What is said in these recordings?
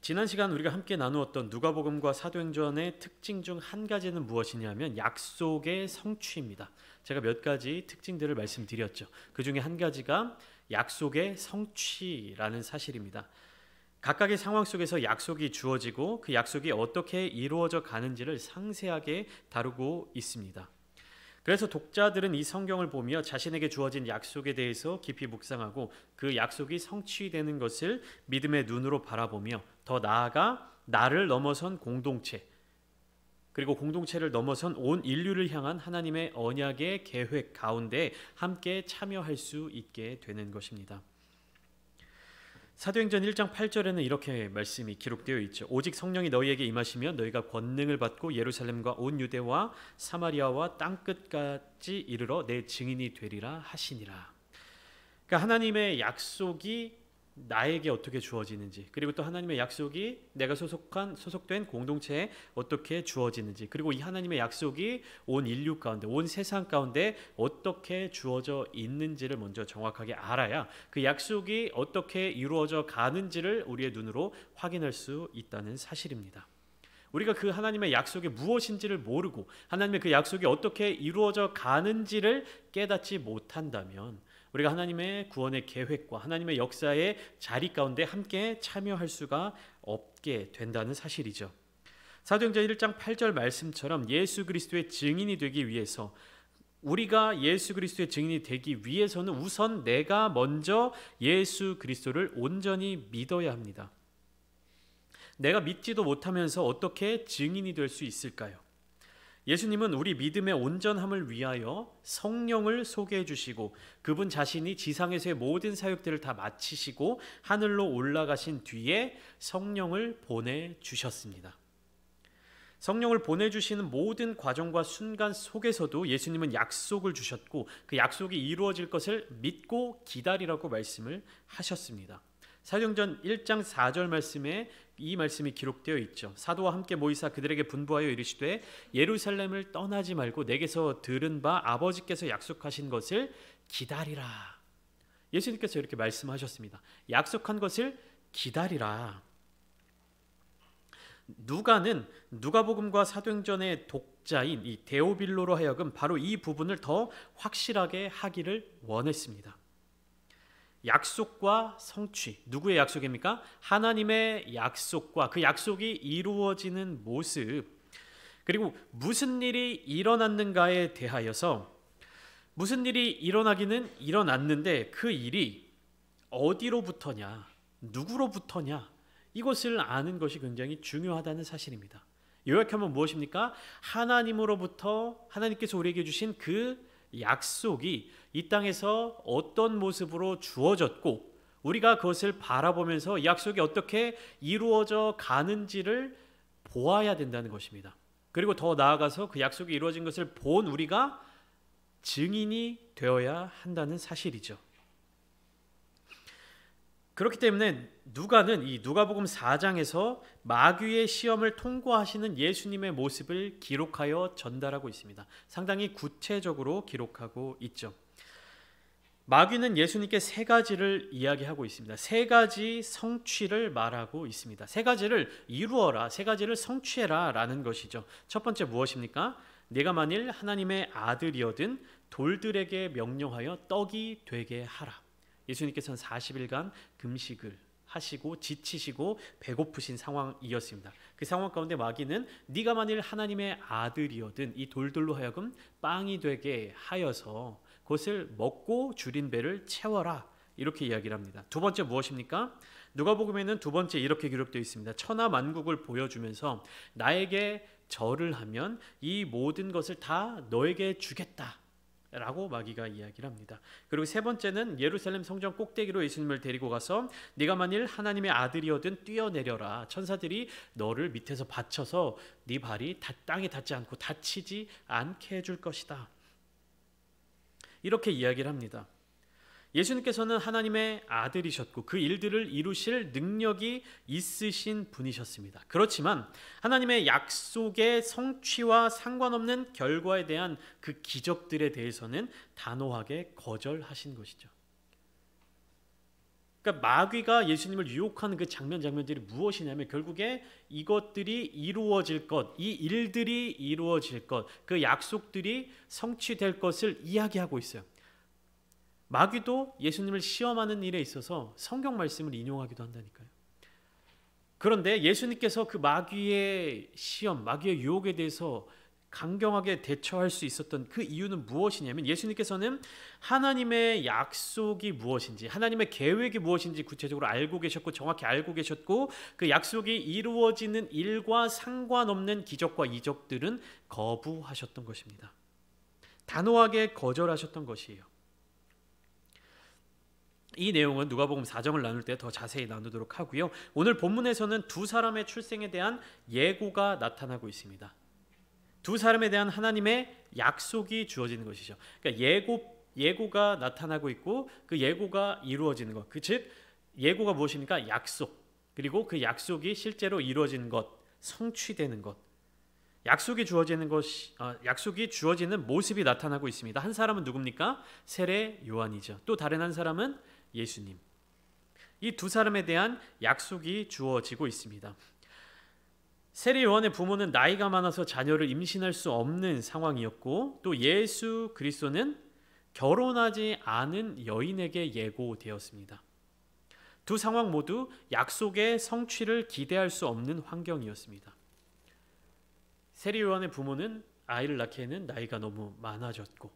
지난 시간 우리가 함께 나누었던 누가복음과 사도행전의 특징 중 한 가지는 무엇이냐면 약속의 성취입니다. 제가 몇 가지 특징들을 말씀드렸죠. 그 중에 한 가지가 약속의 성취라는 사실입니다. 각각의 상황 속에서 약속이 주어지고 그 약속이 어떻게 이루어져 가는지를 상세하게 다루고 있습니다. 그래서 독자들은 이 성경을 보며 자신에게 주어진 약속에 대해서 깊이 묵상하고 그 약속이 성취되는 것을 믿음의 눈으로 바라보며 더 나아가 나를 넘어선 공동체, 그리고 공동체를 넘어선 온 인류를 향한 하나님의 언약의 계획 가운데 함께 참여할 수 있게 되는 것입니다. 사도행전 1장 8절에는 이렇게 말씀이 기록되어 있죠. 오직 성령이 너희에게 임하시면 너희가 권능을 받고 예루살렘과 온 유대와 사마리아와 땅끝까지 이르러 내 증인이 되리라 하시니라. 그러니까 하나님의 약속이 나에게 어떻게 주어지는지, 그리고 또 하나님의 약속이 내가 소속된 공동체에 어떻게 주어지는지, 그리고 이 하나님의 약속이 온 인류 가운데, 온 세상 가운데 어떻게 주어져 있는지를 먼저 정확하게 알아야 그 약속이 어떻게 이루어져 가는지를 우리의 눈으로 확인할 수 있다는 사실입니다. 우리가 그 하나님의 약속이 무엇인지를 모르고 하나님의 그 약속이 어떻게 이루어져 가는지를 깨닫지 못한다면 우리가 하나님의 구원의 계획과 하나님의 역사의 자리 가운데 함께 참여할 수가 없게 된다는 사실이죠. 사도행전 1장 8절 말씀처럼 예수 그리스도의 증인이 되기 위해서, 우리가 예수 그리스도의 증인이 되기 위해서는 우선 내가 먼저 예수 그리스도를 온전히 믿어야 합니다. 내가 믿지도 못하면서 어떻게 증인이 될 수 있을까요? 예수님은 우리 믿음의 온전함을 위하여 성령을 소개해 주시고 그분 자신이 지상에서의 모든 사역들을 다 마치시고 하늘로 올라가신 뒤에 성령을 보내주셨습니다. 성령을 보내주시는 모든 과정과 순간 속에서도 예수님은 약속을 주셨고 그 약속이 이루어질 것을 믿고 기다리라고 말씀을 하셨습니다. 사도행전 1장 4절 말씀에 이 말씀이 기록되어 있죠. 사도와 함께 모이사 그들에게 분부하여 이르시되 예루살렘을 떠나지 말고 내게서 들은 바 아버지께서 약속하신 것을 기다리라. 예수님께서 이렇게 말씀하셨습니다. 약속한 것을 기다리라. 누가는 누가복음과 사도행전의 독자인 이 데오빌로로 하여금 바로 이 부분을 더 확실하게 하기를 원했습니다. 약속과 성취, 누구의 약속입니까? 하나님의 약속과 그 약속이 이루어지는 모습, 그리고 무슨 일이 일어났는가에 대하여서 무슨 일이 일어나기는 일어났는데 그 일이 어디로부터냐, 누구로부터냐, 이것을 아는 것이 굉장히 중요하다는 사실입니다. 요약하면 무엇입니까? 하나님으로부터 하나님께서 우리에게 주신 그 약속이 이 땅에서 어떤 모습으로 주어졌고 우리가 그것을 바라보면서 이 약속이 어떻게 이루어져 가는지를 보아야 된다는 것입니다. 그리고 더 나아가서 그 약속이 이루어진 것을 본 우리가 증인이 되어야 한다는 사실이죠. 그렇기 때문에 누가는 이 누가복음 4장에서 마귀의 시험을 통과하시는 예수님의 모습을 기록하여 전달하고 있습니다. 상당히 구체적으로 기록하고 있죠. 마귀는 예수님께 세 가지를 이야기하고 있습니다. 세 가지 성취를 말하고 있습니다. 세 가지를 이루어라, 세 가지를 성취해라 라는 것이죠. 첫 번째 무엇입니까? 네가 만일 하나님의 아들이어든 돌들에게 명령하여 떡이 되게 하라. 예수님께서는 40일간 금식을 하시고 지치시고 배고프신 상황이었습니다. 그 상황 가운데 마귀는 네가 만일 하나님의 아들이어든 이 돌들로 하여금 빵이 되게 하여서 그것을 먹고 줄인 배를 채워라, 이렇게 이야기를 합니다. 두 번째 무엇입니까? 누가복음에는 두 번째 이렇게 기록되어 있습니다. 천하 만국을 보여주면서 나에게 절을 하면 이 모든 것을 다 너에게 주겠다 라고 마귀가 이야기를 합니다. 그리고 세 번째는 예루살렘 성전 꼭대기로 예수님을 데리고 가서 네가 만일 하나님의 아들이어든 뛰어내려라. 천사들이 너를 밑에서 받쳐서 네 발이 땅에 닿지 않고 다치지 않게 해줄 것이다, 이렇게 이야기를 합니다. 예수님께서는 하나님의 아들이셨고 그 일들을 이루실 능력이 있으신 분이셨습니다. 그렇지만 하나님의 약속의 성취와 상관없는 결과에 대한 그 기적들에 대해서는 단호하게 거절하신 것이죠. 그러니까 마귀가 예수님을 유혹하는 그 장면들이 무엇이냐면 결국에 이것들이 이루어질 것, 이 일들이 이루어질 것, 그 약속들이 성취될 것을 이야기하고 있어요. 마귀도 예수님을 시험하는 일에 있어서 성경 말씀을 인용하기도 한다니까요. 그런데 예수님께서 그 마귀의 시험, 마귀의 유혹에 대해서 강경하게 대처할 수 있었던 그 이유는 무엇이냐면 예수님께서는 하나님의 약속이 무엇인지, 하나님의 계획이 무엇인지 구체적으로 알고 계셨고 정확히 알고 계셨고 그 약속이 이루어지는 일과 상관없는 기적과 이적들은 거부하셨던 것입니다. 단호하게 거절하셨던 것이에요. 이 내용은 누가복음 4장을 나눌 때 더 자세히 나누도록 하고요. 오늘 본문에서는 두 사람의 출생에 대한 예고가 나타나고 있습니다. 두 사람에 대한 하나님의 약속이 주어지는 것이죠. 그러니까 예고가 나타나고 있고 그 예고가 이루어지는 것. 즉 예고가 무엇입니까? 약속. 그리고 그 약속이 실제로 이루어지는 것, 성취되는 것. 약속이 주어지는 모습이 나타나고 있습니다. 한 사람은 누굽니까? 세례 요한이죠. 또 다른 한 사람은 예수님. 이 두 사람에 대한 약속이 주어지고 있습니다. 세례 요한의 부모는 나이가 많아서 자녀를 임신할 수 없는 상황이었고 또 예수 그리스도는 결혼하지 않은 여인에게 예고되었습니다. 두 상황 모두 약속의 성취를 기대할 수 없는 환경이었습니다. 세례 요한의 부모는 아이를 낳기에는 나이가 너무 많아졌고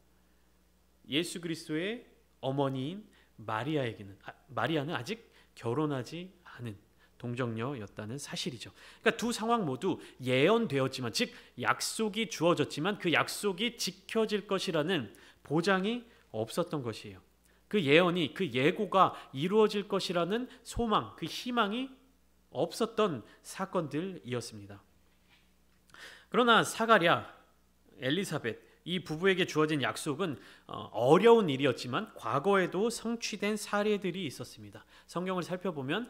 예수 그리스도의 어머니인 마리아는 아직 결혼하지 않은 동정녀였다는 사실이죠. 그러니까 두 상황 모두 예언되었지만, 즉 약속이 주어졌지만 그 약속이 지켜질 것이라는 보장이 없었던 것이에요. 그 예언이, 그 예고가 이루어질 것이라는 소망, 그 희망이 없었던 사건들이었습니다. 그러나 사가랴, 엘리사벳 이 부부에게 주어진 약속은 어려운 일이었지만 과거에도 성취된 사례들이 있었습니다. 성경을 살펴보면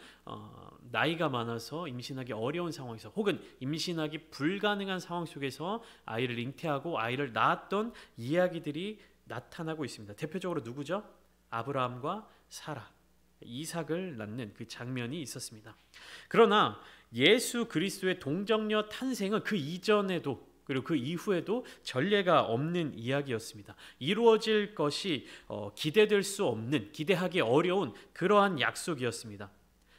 나이가 많아서 임신하기 어려운 상황에서 혹은 임신하기 불가능한 상황 속에서 아이를 잉태하고 아이를 낳았던 이야기들이 나타나고 있습니다. 대표적으로 누구죠? 아브라함과 사라, 이삭을 낳는 그 장면이 있었습니다. 그러나 예수 그리스도의 동정녀 탄생은 그 이전에도 그리고 그 이후에도 전례가 없는 이야기였습니다. 이루어질 것이 기대될 수 없는, 기대하기 어려운 그러한 약속이었습니다.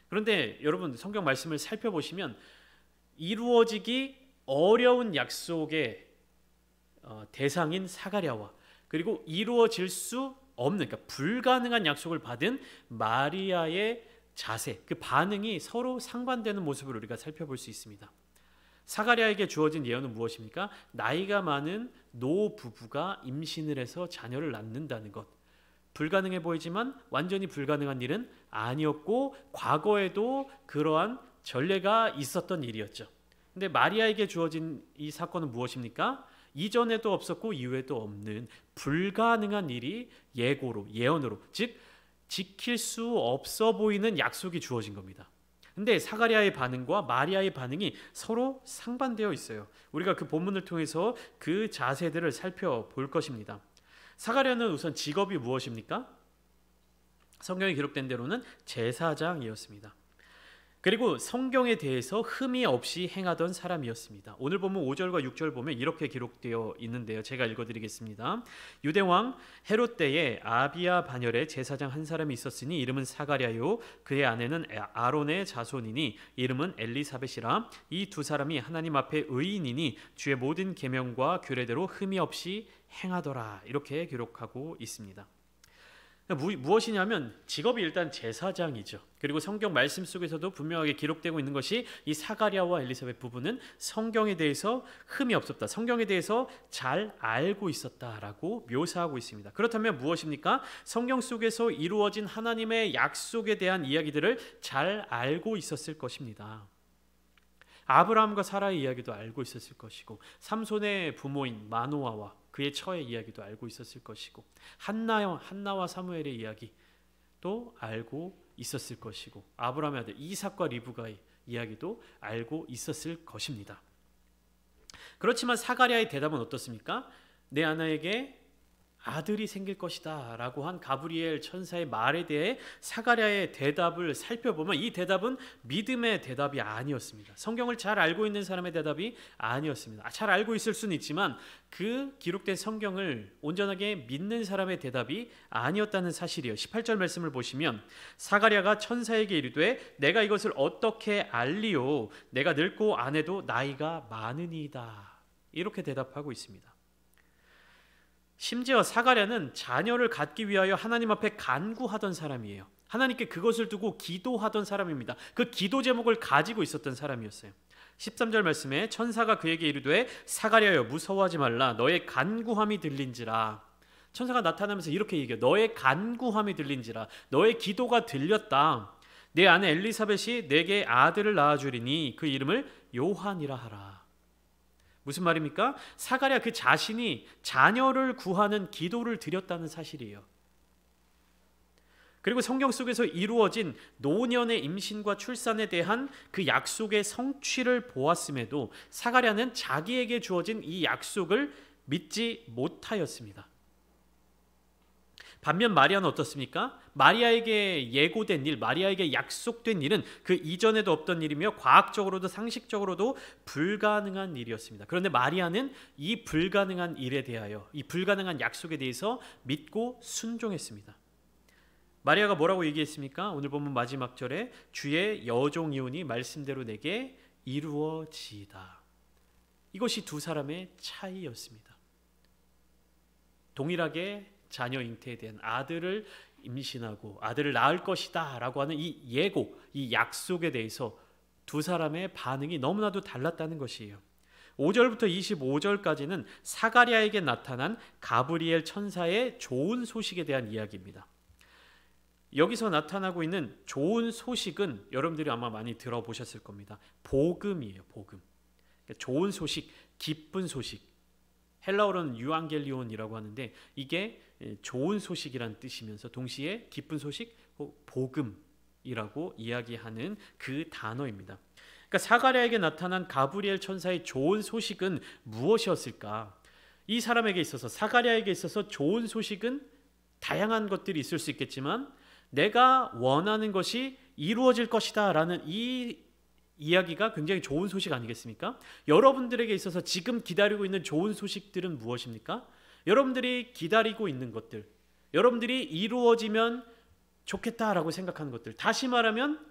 그런데 여러분 성경 말씀을 살펴보시면 이루어지기 어려운 약속의 대상인 사가랴와 그리고 이루어질 수 없는, 그러니까 불가능한 약속을 받은 마리아의 자세, 그 반응이 서로 상반되는 모습을 우리가 살펴볼 수 있습니다. 사가랴에게 주어진 예언은 무엇입니까? 나이가 많은 노 부부가 임신을 해서 자녀를 낳는다는 것. 불가능해 보이지만 완전히 불가능한 일은 아니었고 과거에도 그러한 전례가 있었던 일이었죠. 근데 마리아에게 주어진 이 사건은 무엇입니까? 이전에도 없었고 이후에도 없는 불가능한 일이 예언으로, 즉 지킬 수 없어 보이는 약속이 주어진 겁니다. 근데 사가랴의 반응과 마리아의 반응이 서로 상반되어 있어요. 우리가 그 본문을 통해서 그 자세들을 살펴볼 것입니다. 사가랴는 우선 직업이 무엇입니까? 성경에 기록된 대로는 제사장이었습니다. 그리고 성경에 대해서 흠이 없이 행하던 사람이었습니다. 오늘 본문 5절과 6절 보면 이렇게 기록되어 있는데요. 제가 읽어드리겠습니다. 유대왕 헤롯 때에 아비야 반열에 제사장 한 사람이 있었으니 이름은 사가랴요 그의 아내는 아론의 자손이니 이름은 엘리사벳이라. 이 두 사람이 하나님 앞에 의인이니 주의 모든 계명과 규례대로 흠이 없이 행하더라. 이렇게 기록하고 있습니다. 무엇이냐면 직업이 일단 제사장이죠. 그리고 성경 말씀 속에서도 분명하게 기록되고 있는 것이 이 사가랴와 엘리사벳 부부는 성경에 대해서 흠이 없었다, 성경에 대해서 잘 알고 있었다라고 묘사하고 있습니다. 그렇다면 무엇입니까? 성경 속에서 이루어진 하나님의 약속에 대한 이야기들을 잘 알고 있었을 것입니다. 아브라함과 사라의 이야기도 알고 있었을 것이고 삼손의 부모인 마노아와 그의 처의 이야기도 알고 있었을 것이고 한나와 사무엘의 이야기도 알고 있었을 것이고 아브라함의 아들 이삭과 리브가의 이야기도 알고 있었을 것입니다. 그렇지만 사가랴의 대답은 어떻습니까? 내 아내에게 아들이 생길 것이다 라고 한 가브리엘 천사의 말에 대해 사가랴의 대답을 살펴보면 이 대답은 믿음의 대답이 아니었습니다. 성경을 잘 알고 있는 사람의 대답이 아니었습니다. 잘 알고 있을 수는 있지만 그 기록된 성경을 온전하게 믿는 사람의 대답이 아니었다는 사실이에요. 18절 말씀을 보시면 사가랴가 천사에게 이르되 내가 이것을 어떻게 알리오 내가 늙고 아내도 나이가 많으니이다 이렇게 대답하고 있습니다. 심지어 사가랴는 자녀를 갖기 위하여 하나님 앞에 간구하던 사람이에요. 하나님께 그것을 두고 기도하던 사람입니다. 그 기도 제목을 가지고 있었던 사람이었어요. 13절 말씀에 천사가 그에게 이르되 사가랴여 무서워하지 말라 너의 간구함이 들린지라. 천사가 나타나면서 이렇게 얘기해요. 너의 간구함이 들린지라. 너의 기도가 들렸다. 내 아내 엘리사벳이 내게 아들을 낳아주리니 그 이름을 요한이라 하라. 무슨 말입니까? 사가랴 그 자신이 자녀를 구하는 기도를 드렸다는 사실이에요. 그리고 성경 속에서 이루어진 노년의 임신과 출산에 대한 그 약속의 성취를 보았음에도 사가랴는 자기에게 주어진 이 약속을 믿지 못하였습니다. 반면 마리아는 어떻습니까? 마리아에게 예고된 일, 마리아에게 약속된 일은 그 이전에도 없던 일이며 과학적으로도 상식적으로도 불가능한 일이었습니다. 그런데 마리아는 이 불가능한 일에 대하여, 이 불가능한 약속에 대해서 믿고 순종했습니다. 마리아가 뭐라고 얘기했습니까? 오늘 보면 마지막 절에 주의 여종이오니 말씀대로 내게 이루어지이다. 이것이 두 사람의 차이였습니다. 동일하게 자녀 잉태에 대한 아들을 임신하고 아들을 낳을 것이다 라고 하는 이 예고, 이 약속에 대해서 두 사람의 반응이 너무나도 달랐다는 것이에요. 5절부터 25절까지는 사가랴에게 나타난 가브리엘 천사의 좋은 소식에 대한 이야기입니다. 여기서 나타나고 있는 좋은 소식은 여러분들이 아마 많이 들어보셨을 겁니다. 복음이에요. 복음. 좋은 소식, 기쁜 소식. 헬라어로는 유앙겔리온이라고 하는데 이게 좋은 소식이란 뜻이면서 동시에 기쁜 소식, 복음이라고 이야기하는 그 단어입니다. 그러니까 사가랴에게 나타난 가브리엘 천사의 좋은 소식은 무엇이었을까? 이 사람에게 있어서, 사가랴에게 있어서 좋은 소식은 다양한 것들이 있을 수 있겠지만 내가 원하는 것이 이루어질 것이다 라는 이 이야기가 굉장히 좋은 소식 아니겠습니까? 여러분들에게 있어서 지금 기다리고 있는 좋은 소식들은 무엇입니까? 여러분들이 기다리고 있는 것들, 여러분들이 이루어지면 좋겠다라고 생각하는 것들, 다시 말하면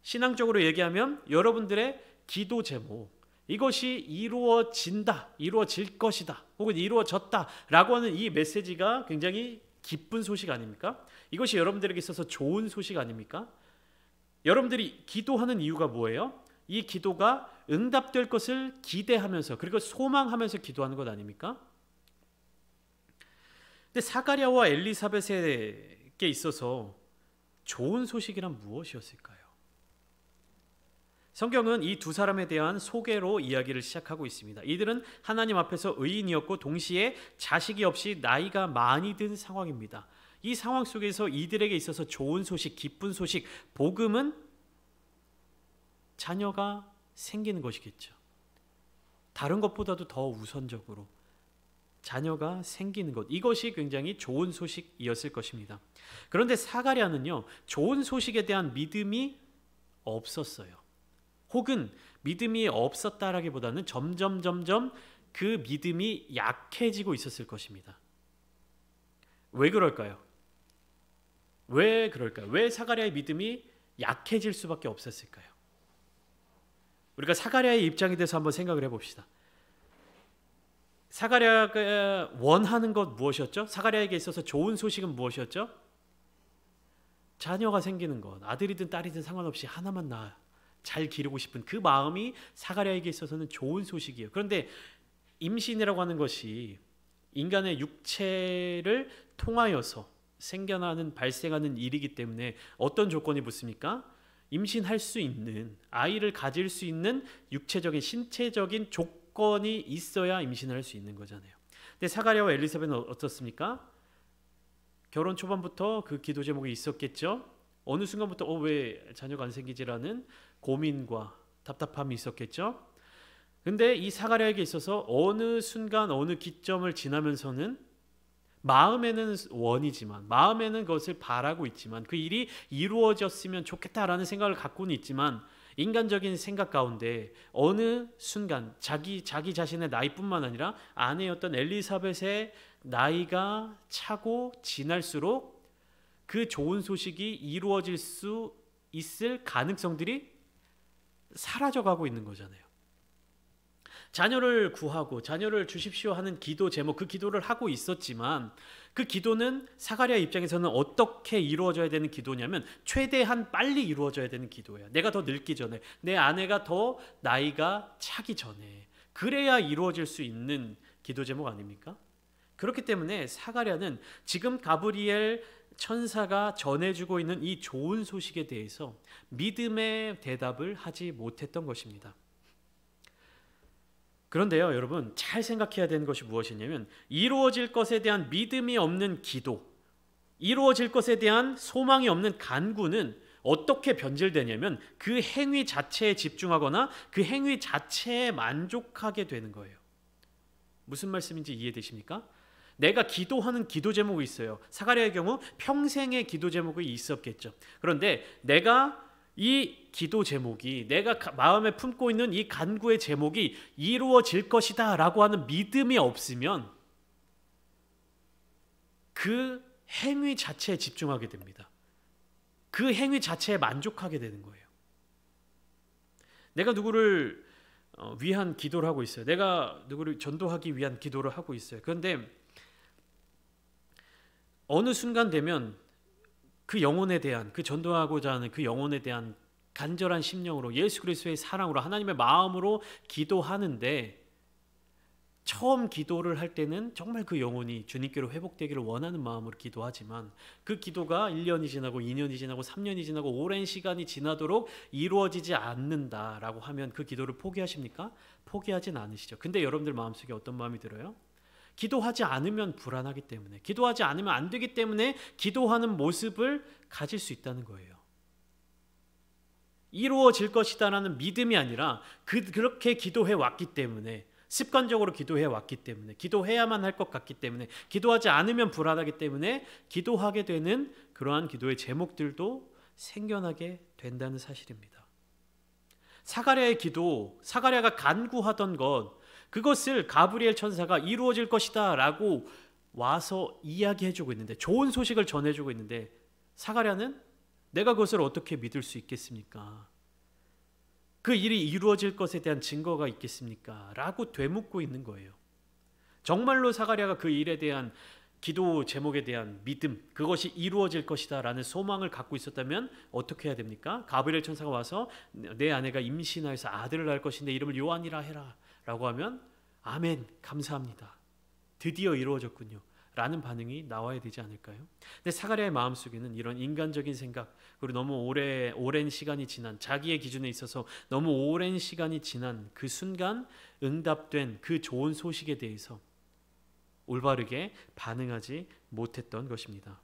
신앙적으로 얘기하면 여러분들의 기도 제목, 이것이 이루어진다, 이루어질 것이다, 혹은 이루어졌다라고 하는 이 메시지가 굉장히 기쁜 소식 아닙니까? 이것이 여러분들에게 있어서 좋은 소식 아닙니까? 여러분들이 기도하는 이유가 뭐예요? 이 기도가 응답될 것을 기대하면서 그리고 소망하면서 기도하는 것 아닙니까? 근데 사가랴와 엘리사벳에게 있어서 좋은 소식이란 무엇이었을까요? 성경은 이 두 사람에 대한 소개로 이야기를 시작하고 있습니다. 이들은 하나님 앞에서 의인이었고 동시에 자식이 없이 나이가 많이 든 상황입니다. 이 상황 속에서 이들에게 있어서 좋은 소식, 기쁜 소식, 복음은 자녀가 생기는 것이겠죠. 다른 것보다도 더 우선적으로 자녀가 생기는 것, 이것이 굉장히 좋은 소식이었을 것입니다. 그런데 사가랴는요, 좋은 소식에 대한 믿음이 없었어요. 혹은 믿음이 없었다라기보다는 점점 그 믿음이 약해지고 있었을 것입니다. 왜 그럴까요? 왜 그럴까요? 왜 사가랴의 믿음이 약해질 수밖에 없었을까요? 우리가 사가랴의 입장에 대해서 한번 생각을 해봅시다. 사가랴가 원하는 것 무엇이었죠? 사가랴에게 있어서 좋은 소식은 무엇이었죠? 자녀가 생기는 것, 아들이든 딸이든 상관없이 하나만 낳아 잘 기르고 싶은 그 마음이 사가랴에게 있어서는 좋은 소식이에요. 그런데 임신이라고 하는 것이 인간의 육체를 통하여서 생겨나는, 발생하는 일이기 때문에 어떤 조건이 붙습니까? 임신할 수 있는, 아이를 가질 수 있는 육체적인, 신체적인 조건이 있어야 임신을 할 수 있는 거잖아요. 근데 사가랴와 엘리사벳은 어떻습니까? 결혼 초반부터 그 기도 제목이 있었겠죠. 어느 순간부터 왜 자녀가 안 생기지라는 고민과 답답함이 있었겠죠. 근데 이 사가랴에게 있어서 어느 순간 어느 기점을 지나면서는 마음에는 원이지만, 마음에는 그것을 바라고 있지만, 그 일이 이루어졌으면 좋겠다라는 생각을 갖고는 있지만, 인간적인 생각 가운데 어느 순간 자기 자신의 나이뿐만 아니라 아내였던 엘리사벳의 나이가 차고 지날수록 그 좋은 소식이 이루어질 수 있을 가능성들이 사라져가고 있는 거잖아요. 자녀를 구하고 자녀를 주십시오 하는 기도 제목, 그 기도를 하고 있었지만 그 기도는 사가랴 입장에서는 어떻게 이루어져야 되는 기도냐면 최대한 빨리 이루어져야 되는 기도예요. 내가 더 늙기 전에, 내 아내가 더 나이가 차기 전에, 그래야 이루어질 수 있는 기도 제목 아닙니까? 그렇기 때문에 사가랴는 지금 가브리엘 천사가 전해주고 있는 이 좋은 소식에 대해서 믿음의 대답을 하지 못했던 것입니다. 그런데요, 여러분, 잘 생각해야 되는 것이 무엇이냐면 이루어질 것에 대한 믿음이 없는 기도, 이루어질 것에 대한 소망이 없는 간구는 어떻게 변질되냐면 그 행위 자체에 집중하거나 그 행위 자체에 만족하게 되는 거예요. 무슨 말씀인지 이해되십니까? 내가 기도하는 기도 제목이 있어요. 사가랴의 경우 평생의 기도 제목이 있었겠죠. 그런데 내가 이 기도 제목이, 내가 마음에 품고 있는 이 간구의 제목이 이루어질 것이다 라고 하는 믿음이 없으면 그 행위 자체에 집중하게 됩니다. 그 행위 자체에 만족하게 되는 거예요. 내가 누구를 위한 기도를 하고 있어요. 내가 누구를 전도하기 위한 기도를 하고 있어요. 그런데 어느 순간 되면 그 영혼에 대한, 그 전도하고자 하는 그 영혼에 대한 간절한 심령으로, 예수 그리스도의 사랑으로, 하나님의 마음으로 기도하는데, 처음 기도를 할 때는 정말 그 영혼이 주님께로 회복되기를 원하는 마음으로 기도하지만 그 기도가 1년이 지나고 2년이 지나고 3년이 지나고 오랜 시간이 지나도록 이루어지지 않는다라고 하면 그 기도를 포기하십니까? 포기하진 않으시죠. 근데 여러분들 마음속에 어떤 마음이 들어요? 기도하지 않으면 불안하기 때문에, 기도하지 않으면 안 되기 때문에 기도하는 모습을 가질 수 있다는 거예요. 이루어질 것이다라는 믿음이 아니라 그렇게 기도해 왔기 때문에, 습관적으로 기도해 왔기 때문에, 기도해야만 할 것 같기 때문에, 기도하지 않으면 불안하기 때문에 기도하게 되는 그러한 기도의 제목들도 생겨나게 된다는 사실입니다. 사가랴의 기도, 사가랴가 간구하던 것, 그것을 가브리엘 천사가 이루어질 것이다 라고 와서 이야기해주고 있는데, 좋은 소식을 전해주고 있는데, 사가랴는 내가 그것을 어떻게 믿을 수 있겠습니까? 그 일이 이루어질 것에 대한 증거가 있겠습니까? 라고 되묻고 있는 거예요. 정말로 사가랴가 그 일에 대한 기도 제목에 대한 믿음, 그것이 이루어질 것이다 라는 소망을 갖고 있었다면 어떻게 해야 됩니까? 가브리엘 천사가 와서 내 아내가 임신하여서 아들을 낳을 것인데 이름을 요한이라 해라 라고 하면 아멘, 감사합니다, 드디어 이루어졌군요 라는 반응이 나와야 되지 않을까요? 근데 사가랴의 마음속에는 이런 인간적인 생각, 그리고 너무 오랜 시간이 지난, 자기의 기준에 있어서 너무 오랜 시간이 지난 그 순간 응답된 그 좋은 소식에 대해서 올바르게 반응하지 못했던 것입니다.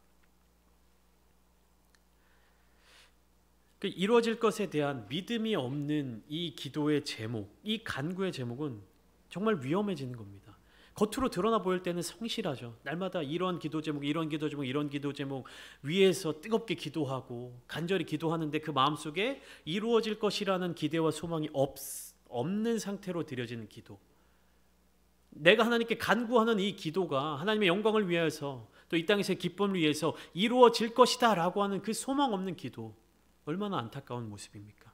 이루어질 것에 대한 믿음이 없는 이 기도의 제목, 이 간구의 제목은 정말 위험해지는 겁니다. 겉으로 드러나 보일 때는 성실하죠. 날마다 이런 기도 제목, 이런 기도 제목, 이런 기도 제목 위해서 뜨겁게 기도하고 간절히 기도하는데 그 마음속에 이루어질 것이라는 기대와 소망이 없는 상태로 드려지는 기도, 내가 하나님께 간구하는 이 기도가 하나님의 영광을 위해서, 또 이 땅에서의 기쁨을 위해서 이루어질 것이다 라고 하는 그 소망 없는 기도, 얼마나 안타까운 모습입니까?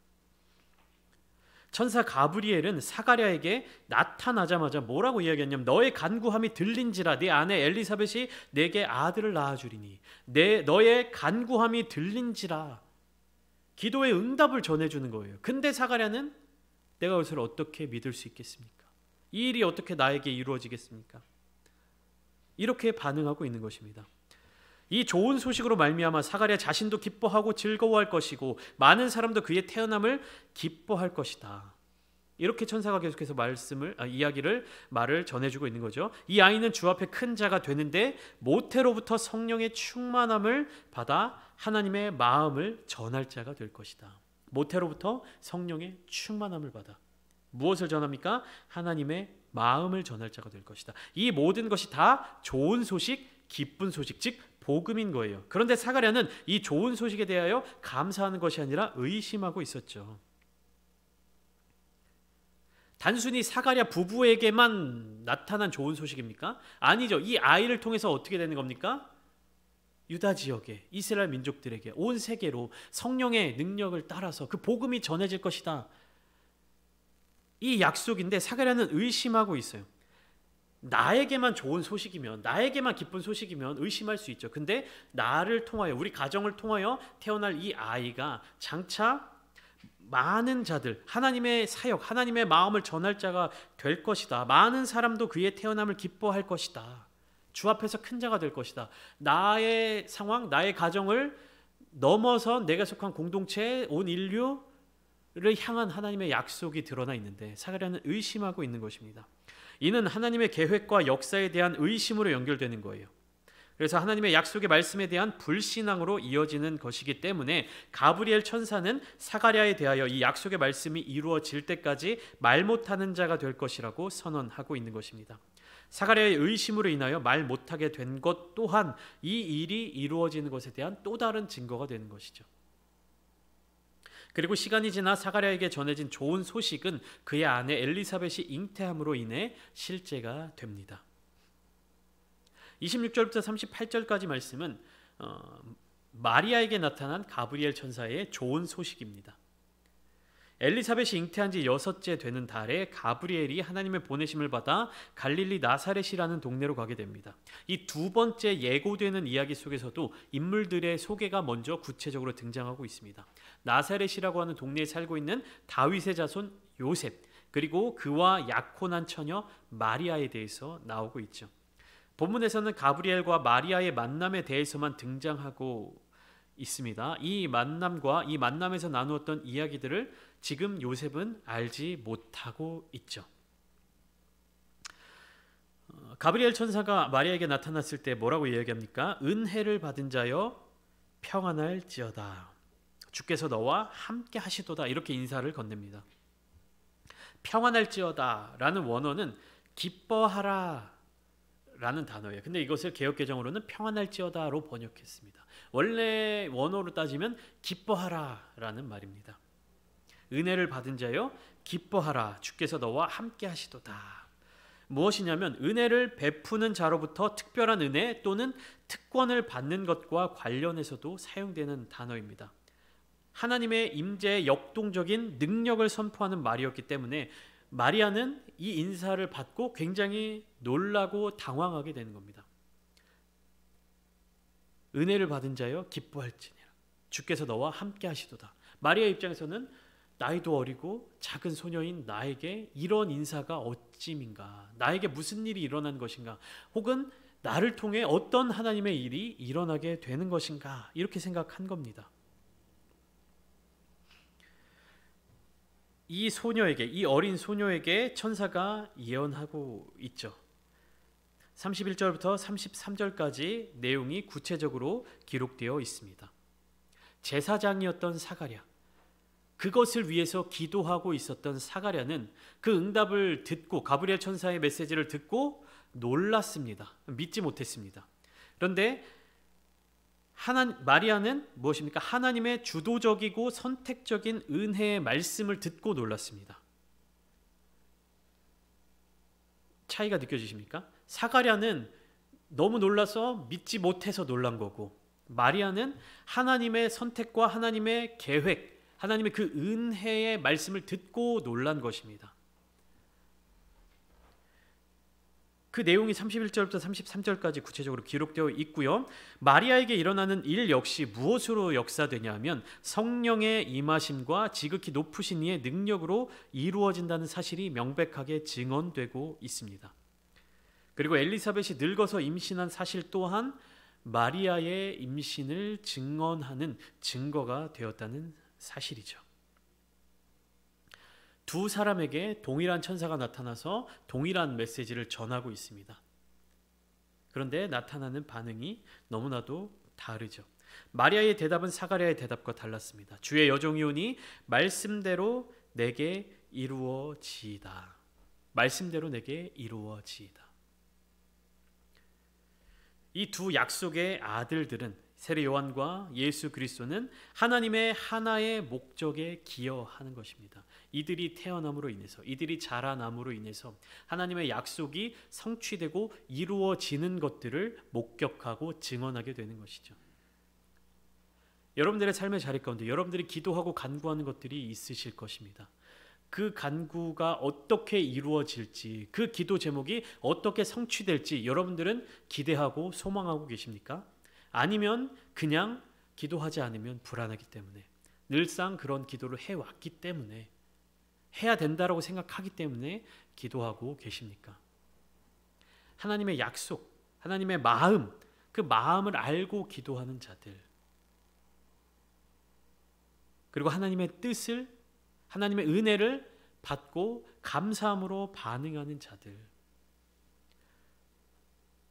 천사 가브리엘은 사가랴에게 나타나자마자 뭐라고 이야기했냐면, 너의 간구함이 들린지라 네 아내 엘리사벳이 내게 아들을 낳아주리니, 너의 간구함이 들린지라, 기도의 응답을 전해주는 거예요. 근데 사가랴는 내가 그것을 어떻게 믿을 수 있겠습니까? 이 일이 어떻게 나에게 이루어지겠습니까? 이렇게 반응하고 있는 것입니다. 이 좋은 소식으로 말미암아 사가랴 자신도 기뻐하고 즐거워할 것이고 많은 사람도 그의 태어남을 기뻐할 것이다. 이렇게 천사가 계속해서 말을 전해주고 있는 거죠. 이 아이는 주 앞에 큰 자가 되는데 모태로부터 성령의 충만함을 받아 하나님의 마음을 전할 자가 될 것이다. 모태로부터 성령의 충만함을 받아 무엇을 전합니까? 하나님의 마음을 전할 자가 될 것이다. 이 모든 것이 다 좋은 소식, 기쁜 소식, 즉 복음인 거예요. 그런데 사가랴는 이 좋은 소식에 대하여 감사하는 것이 아니라 의심하고 있었죠. 단순히 사가랴 부부에게만 나타난 좋은 소식입니까? 아니죠. 이 아이를 통해서 어떻게 되는 겁니까? 유다 지역에, 이스라엘 민족들에게, 온 세계로 성령의 능력을 따라서 그 복음이 전해질 것이다. 이 약속인데 사가랴는 의심하고 있어요. 나에게만 좋은 소식이면, 나에게만 기쁜 소식이면 의심할 수 있죠. 근데 나를 통하여, 우리 가정을 통하여 태어날 이 아이가 장차 많은 자들, 하나님의 사역, 하나님의 마음을 전할 자가 될 것이다. 많은 사람도 그의 태어남을 기뻐할 것이다. 주 앞에서 큰 자가 될 것이다. 나의 상황, 나의 가정을 넘어서 내가 속한 공동체, 온 인류를 향한 하나님의 약속이 드러나 있는데 사가랴는 의심하고 있는 것입니다. 이는 하나님의 계획과 역사에 대한 의심으로 연결되는 거예요. 그래서 하나님의 약속의 말씀에 대한 불신앙으로 이어지는 것이기 때문에 가브리엘 천사는 사가랴에 대하여 이 약속의 말씀이 이루어질 때까지 말 못하는 자가 될 것이라고 선언하고 있는 것입니다. 사가랴의 의심으로 인하여 말 못하게 된 것 또한 이 일이 이루어지는 것에 대한 또 다른 증거가 되는 것이죠. 그리고 시간이 지나 사가랴에게 전해진 좋은 소식은 그의 아내 엘리사벳이 잉태함으로 인해 실제가 됩니다. 26절부터 38절까지 말씀은 마리아에게 나타난 가브리엘 천사의 좋은 소식입니다. 엘리사벳이 잉태한 지 6째 되는 달에 가브리엘이 하나님의 보내심을 받아 갈릴리 나사렛이라는 동네로 가게 됩니다. 이 두 번째 예고되는 이야기 속에서도 인물들의 소개가 먼저 구체적으로 등장하고 있습니다. 나사렛이라고 하는 동네에 살고 있는 다윗의 자손 요셉, 그리고 그와 약혼한 처녀 마리아에 대해서 나오고 있죠. 본문에서는 가브리엘과 마리아의 만남에 대해서만 등장하고 있습니다. 이 만남과 이 만남에서 나누었던 이야기들을 지금 요셉은 알지 못하고 있죠. 가브리엘 천사가 마리아에게 나타났을 때 뭐라고 이야기합니까? 은혜를 받은 자여 평안할지어다. 주께서 너와 함께 하시도다. 이렇게 인사를 건넵니다. 평안할지어다 라는 원어는 기뻐하라 라는 단어예요. 근데 이것을 개역개정으로는 평안할지어다로 번역했습니다. 원래 원어로 따지면 기뻐하라 라는 말입니다. 은혜를 받은 자여 기뻐하라. 주께서 너와 함께 하시도다. 무엇이냐면 은혜를 베푸는 자로부터 특별한 은혜 또는 특권을 받는 것과 관련해서도 사용되는 단어입니다. 하나님의 임재의 역동적인 능력을 선포하는 말이었기 때문에 마리아는 이 인사를 받고 굉장히 놀라고 당황하게 되는 겁니다. 은혜를 받은 자여 기뻐할지니라. 주께서 너와 함께 하시도다. 마리아 입장에서는 나이도 어리고 작은 소녀인 나에게 이런 인사가 어찌민가? 나에게 무슨 일이 일어난 것인가? 혹은 나를 통해 어떤 하나님의 일이 일어나게 되는 것인가? 이렇게 생각한 겁니다. 이 소녀에게, 이 어린 소녀에게 천사가 예언하고 있죠. 31절부터 33절까지 내용이 구체적으로 기록되어 있습니다. 제사장이었던 사가랴, 그것을 위해서 기도하고 있었던 사가랴는 그 응답을 듣고 가브리엘 천사의 메시지를 듣고 놀랐습니다. 믿지 못했습니다. 그런데 마리아는 무엇입니까? 하나님의 주도적이고 선택적인 은혜의 말씀을 듣고 놀랐습니다. 차이가 느껴지십니까? 사가랴는 너무 놀라서 믿지 못해서 놀란 거고, 마리아는 하나님의 선택과 하나님의 계획, 하나님의 그 은혜의 말씀을 듣고 놀란 것입니다. 그 내용이 31절부터 33절까지 구체적으로 기록되어 있고요. 마리아에게 일어나는 일 역시 무엇으로 역사되냐 하면 성령의 임하심과 지극히 높으신 이의 능력으로 이루어진다는 사실이 명백하게 증언되고 있습니다. 그리고 엘리사벳이 늙어서 임신한 사실 또한 마리아의 임신을 증언하는 증거가 되었다는 사실이죠. 두 사람에게 동일한 천사가 나타나서 동일한 메시지를 전하고 있습니다. 그런데 나타나는 반응이 너무나도 다르죠. 마리아의 대답은 사가랴의 대답과 달랐습니다. 주의 여종이 오니 말씀대로 내게 이루어지이다. 말씀대로 내게 이루어지이다. 이 두 약속의 아들들은 세례 요한과 예수 그리스도는 하나님의 하나의 목적에 기여하는 것입니다. 이들이 태어남으로 인해서, 이들이 자라남으로 인해서 하나님의 약속이 성취되고 이루어지는 것들을 목격하고 증언하게 되는 것이죠. 여러분들의 삶의 자리 가운데 여러분들이 기도하고 간구하는 것들이 있으실 것입니다. 그 간구가 어떻게 이루어질지, 그 기도 제목이 어떻게 성취될지 여러분들은 기대하고 소망하고 계십니까? 아니면 그냥 기도하지 않으면 불안하기 때문에, 늘상 그런 기도를 해왔기 때문에, 해야 된다라고 생각하기 때문에 기도하고 계십니까? 하나님의 약속, 하나님의 마음, 그 마음을 알고 기도하는 자들, 그리고 하나님의 뜻을, 하나님의 은혜를 받고 감사함으로 반응하는 자들.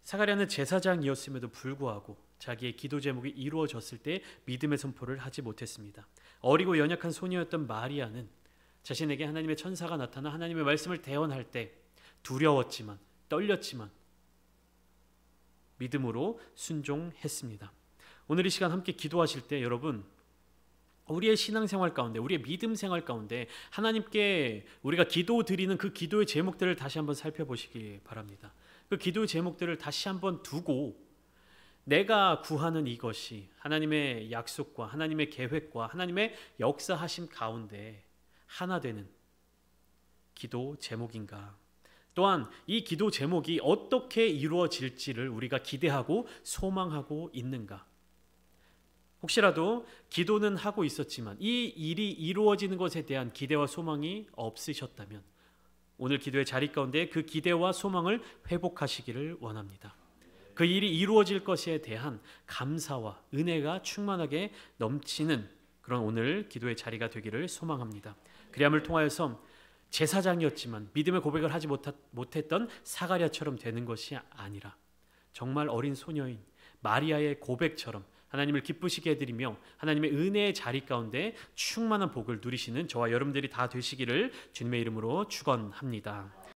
사가랴는 제사장이었음에도 불구하고 자기의 기도 제목이 이루어졌을 때 믿음의 선포를 하지 못했습니다. 어리고 연약한 소녀였던 마리아는 자신에게 하나님의 천사가 나타나 하나님의 말씀을 대언할 때 두려웠지만, 떨렸지만 믿음으로 순종했습니다. 오늘 이 시간 함께 기도하실 때 여러분, 우리의 신앙생활 가운데, 우리의 믿음 생활 가운데 하나님께 우리가 기도 드리는 그 기도의 제목들을 다시 한번 살펴보시기 바랍니다. 그 기도의 제목들을 다시 한번 두고 내가 구하는 이것이 하나님의 약속과 하나님의 계획과 하나님의 역사하심 가운데 하나 되는 기도 제목인가? 또한 이 기도 제목이 어떻게 이루어질지를 우리가 기대하고 소망하고 있는가? 혹시라도 기도는 하고 있었지만 이 일이 이루어지는 것에 대한 기대와 소망이 없으셨다면 오늘 기도의 자리 가운데 그 기대와 소망을 회복하시기를 원합니다. 그 일이 이루어질 것에 대한 감사와 은혜가 충만하게 넘치는 그런 오늘 기도의 자리가 되기를 소망합니다. 그리함을 통하여서 제사장이었지만 믿음의 고백을 하지 못했던 사가랴처럼 되는 것이 아니라 정말 어린 소녀인 마리아의 고백처럼 하나님을 기쁘시게 해드리며 하나님의 은혜의 자리 가운데 충만한 복을 누리시는 저와 여러분들이 다 되시기를 주님의 이름으로 축원합니다.